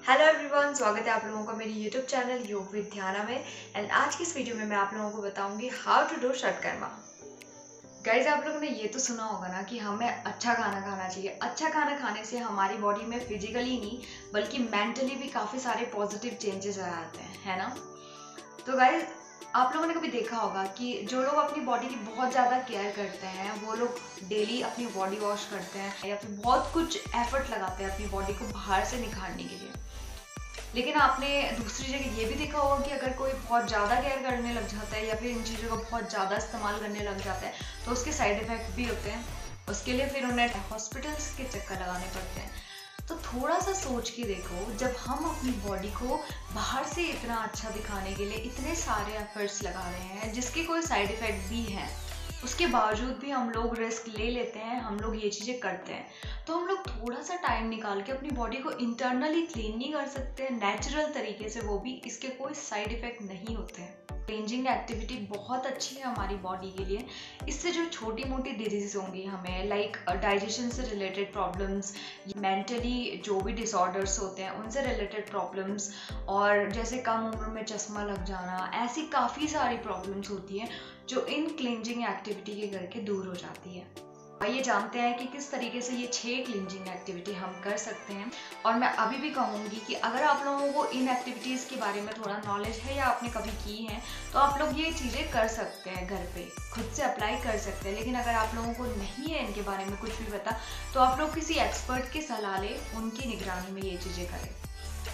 Hello everyone, स्वागत है आप लोगों का मेरी यूट्यूब चैनल योग विद ध्याना में। एंड आज की इस वीडियो में मैं आप लोगों को बताऊंगी how to do shatkarma. Guys, आप लोगों ने ये तो सुना होगा ना कि हमें अच्छा खाना खाना चाहिए। अच्छा खाना खाने से हमारी बॉडी में फिजिकली नहीं बल्कि मेंटली भी काफ़ी सारे पॉजिटिव चेंजेस आ जाते हैं, है ना। तो गाइज, आप लोगों ने कभी देखा होगा कि जो लोग अपनी बॉडी की बहुत ज़्यादा केयर करते हैं वो लोग डेली अपनी बॉडी वॉश करते हैं या फिर बहुत कुछ एफर्ट लगाते हैं अपनी बॉडी को बाहर से निखारने के लिए। लेकिन आपने दूसरी जगह ये भी देखा होगा कि अगर कोई बहुत ज़्यादा केयर करने लग जाता है या फिर इन चीज़ों का बहुत ज़्यादा इस्तेमाल करने लग जाता है तो उसके साइड इफ़ेक्ट भी होते हैं। उसके लिए फिर उन्हें हॉस्पिटल्स के चक्कर लगाने पड़ते हैं। तो थोड़ा सा सोच के देखो, जब हम अपनी बॉडी को बाहर से इतना अच्छा दिखाने के लिए इतने सारे एफर्ट्स लगा रहे हैं जिसके कोई साइड इफ़ेक्ट भी हैं, उसके बावजूद भी हम लोग रिस्क ले लेते हैं, हम लोग ये चीज़ें करते हैं। तो हम लोग थोड़ा सा टाइम निकाल के अपनी बॉडी को इंटरनली क्लीन नहीं कर सकते नेचुरल तरीके से, वो भी इसके कोई साइड इफ़ेक्ट नहीं होते हैं। क्लींजिंग एक्टिविटी बहुत अच्छी है हमारी बॉडी के लिए। इससे जो छोटी मोटी डिजीज़ होंगी हमें, लाइक डाइजेशन से रिलेटेड प्रॉब्लम्स, मेंटली जो भी डिसऑर्डर्स होते हैं उनसे रिलेटेड प्रॉब्लम्स, और जैसे कम उम्र में चश्मा लग जाना, ऐसी काफ़ी सारी प्रॉब्लम्स होती हैं जो इन क्लींजिंग एक्टिविटी के करके दूर हो जाती है। आइए जानते हैं कि किस तरीके से ये 6 क्लींजिंग एक्टिविटी हम कर सकते हैं। और मैं अभी भी कहूँगी कि अगर आप लोगों को इन एक्टिविटीज़ के बारे में थोड़ा नॉलेज है या आपने कभी की है तो आप लोग ये चीज़ें कर सकते हैं, घर पे खुद से अप्लाई कर सकते हैं। लेकिन अगर आप लोगों को नहीं है इनके बारे में कुछ भी पता तो आप लोग किसी एक्सपर्ट की सलाह लें, उनकी निगरानी में ये चीज़ें करें।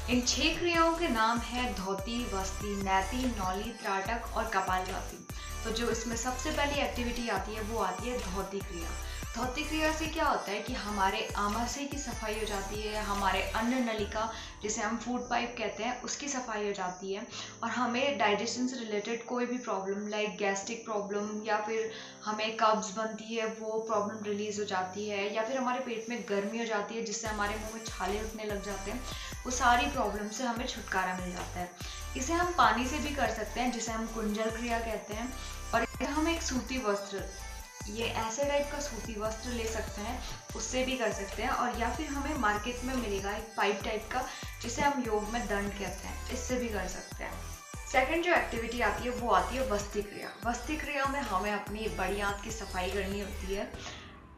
इन 6 क्रियाओं के नाम है धौती, वस्ती, नैति, नौली, त्राटक और कपालभाति। तो जो इसमें सबसे पहली एक्टिविटी आती है वो आती है धौती क्रिया। धौती क्रिया से क्या होता है कि हमारे आमाशय की सफाई हो जाती है, हमारे अन्न नलिका जिसे हम फूड पाइप कहते हैं उसकी सफाई हो जाती है, और हमें डाइजेशन से रिलेटेड कोई भी प्रॉब्लम लाइक गैस्ट्रिक प्रॉब्लम या फिर हमें कब्ज बनती है वो प्रॉब्लम रिलीज हो जाती है, या फिर हमारे पेट में गर्मी हो जाती है जिससे हमारे मुंह में छाले उठने लग जाते हैं, वो सारी प्रॉब्लम से हमें छुटकारा मिल जाता है। इसे हम पानी से भी कर सकते हैं जिसे हम कुंजल क्रिया कहते हैं। और हम एक सूती वस्त्र, ये ऐसे टाइप का सूती वस्त्र ले सकते हैं, उससे भी कर सकते हैं। और या फिर हमें मार्केट में मिलेगा एक पाइप टाइप का जिसे हम योग में दंड कहते हैं, इससे भी कर सकते हैं। सेकंड जो एक्टिविटी आती है वो आती है वस्ती क्रिया। वस्ती क्रिया में हमें अपनी बड़ी आंत की सफाई करनी होती है।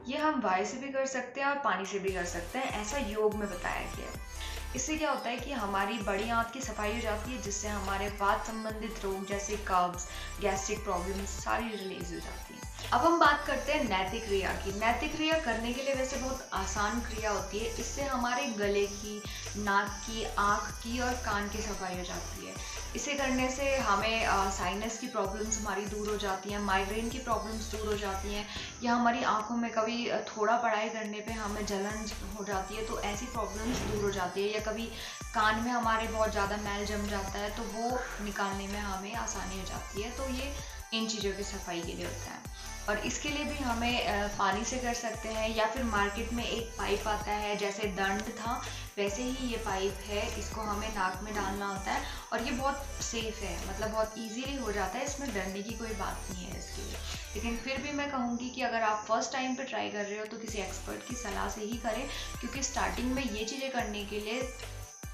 ये हम वायु से भी कर सकते हैं और पानी से भी कर सकते हैं, ऐसा योग में बताया गया है। इससे क्या होता है कि हमारी बड़ी आंत की सफाई हो जाती है जिससे हमारे वात संबंधित रोग जैसे कब्ज, गैस्ट्रिक प्रॉब्लम्स सारी रिलीज हो जाती है। अब हम बात करते हैं नैतिक क्रिया की। नैतिक क्रिया करने के लिए वैसे बहुत आसान क्रिया होती है। इससे हमारे गले की, नाक की, आँख की और कान की सफाई हो जाती है। इसे करने से हमें साइनस की प्रॉब्लम्स हमारी दूर हो जाती हैं, माइग्रेन की प्रॉब्लम्स दूर हो जाती हैं, या हमारी आंखों में कभी थोड़ा पढ़ाई करने पे हमें जलन हो जाती है तो ऐसी प्रॉब्लम्स दूर हो जाती है, या कभी कान में हमारे बहुत ज़्यादा मैल जम जाता है तो वो निकालने में हमें आसानी हो जाती है। तो ये इन चीज़ों की सफाई के लिए होता है। और इसके लिए भी हमें पानी से कर सकते हैं, या फिर मार्केट में एक पाइप आता है, जैसे दंड था वैसे ही ये पाइप है, इसको हमें नाक में डालना होता है और ये बहुत सेफ है, मतलब बहुत इजीली हो जाता है, इसमें डरने की कोई बात नहीं है इसके लिए। लेकिन फिर भी मैं कहूँगी कि अगर आप फर्स्ट टाइम पे ट्राई कर रहे हो तो किसी एक्सपर्ट की सलाह से ही करें, क्योंकि स्टार्टिंग में ये चीज़ें करने के लिए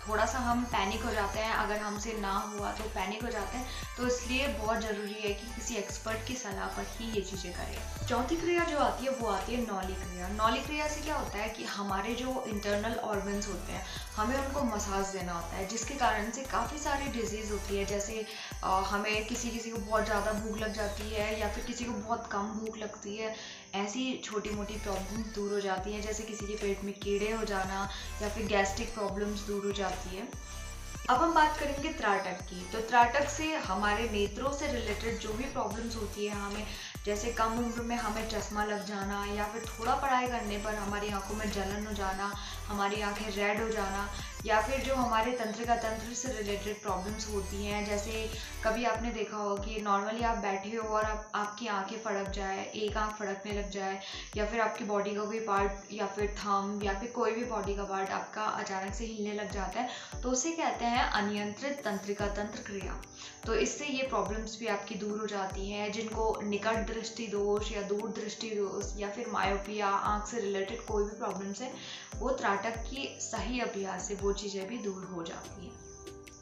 थोड़ा सा हम पैनिक हो जाते हैं, अगर हमसे ना हुआ तो पैनिक हो जाते हैं। तो इसलिए बहुत ज़रूरी है कि किसी एक्सपर्ट की सलाह पर ही ये चीज़ें करें। चौथी क्रिया जो आती है वो आती है नौली क्रिया। नौली क्रिया से क्या होता है कि हमारे जो इंटरनल ऑर्गन्स होते हैं हमें उनको मसाज देना होता है, जिसके कारण से काफ़ी सारी डिजीज़ होती है। जैसे हमें किसी को बहुत ज़्यादा भूख लग जाती है या फिर किसी को बहुत कम भूख लगती है, ऐसी छोटी मोटी प्रॉब्लम्स दूर हो जाती हैं। जैसे किसी के पेट में कीड़े हो जाना या फिर गैस्ट्रिक प्रॉब्लम्स दूर हो जाती है। अब हम बात करेंगे त्राटक की। तो त्राटक से हमारे नेत्रों से रिलेटेड जो भी प्रॉब्लम्स होती है हमें, जैसे कम उम्र में हमें चश्मा लग जाना, या फिर थोड़ा पढ़ाई करने पर हमारी आंखों में जलन हो जाना, हमारी आंखें रेड हो जाना, या फिर जो हमारे तंत्रिका तंत्र से रिलेटेड प्रॉब्लम्स होती हैं। जैसे कभी आपने देखा हो कि नॉर्मली आप बैठे हो और आपकी आंखें फड़क जाए, एक आंख फड़कने लग जाए, या फिर आपकी बॉडी का कोई पार्ट या फिर थंब या फिर कोई भी बॉडी का पार्ट आपका अचानक से हिलने लग जाता है, तो उसे कहते हैं अनियंत्रित तंत्रिका तंत्र क्रिया। तो इससे ये प्रॉब्लम्स भी आपकी दूर हो जाती हैं। जिनको निकट दृष्टि दोष या दूर दृष्टि दोष या फिर मायोपिया, आँख से रिलेटेड कोई भी प्रॉब्लम्स है, वो त्राटक की सही अभ्यास से वो चीज़ें भी दूर हो जाती हैं।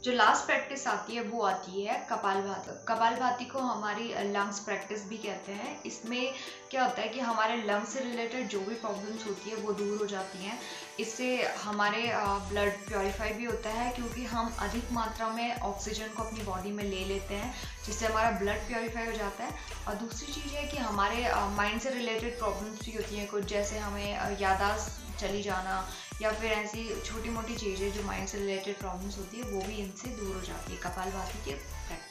जो लास्ट प्रैक्टिस आती है वो आती है कपालभाति। कपालभाति को हमारी लंग्स प्रैक्टिस भी कहते हैं। इसमें क्या होता है कि हमारे लंग्स से रिलेटेड जो भी प्रॉब्लम्स होती है वो दूर हो जाती हैं। इससे हमारे ब्लड प्योरीफाई भी होता है, क्योंकि हम अधिक मात्रा में ऑक्सीजन को अपनी बॉडी में ले लेते हैं, जिससे हमारा ब्लड प्योरीफाई हो जाता है। और दूसरी चीज़ है कि हमारे माइंड से रिलेटेड प्रॉब्लम्स भी होती हैं कुछ, जैसे हमें याददाश्त चली जाना या फिर ऐसी छोटी मोटी चीज़ें जो माइंड से रिलेटेड प्रॉब्लम्स होती है वो भी इनसे दूर हो जाती है कपालभाति के प्रैक्टिस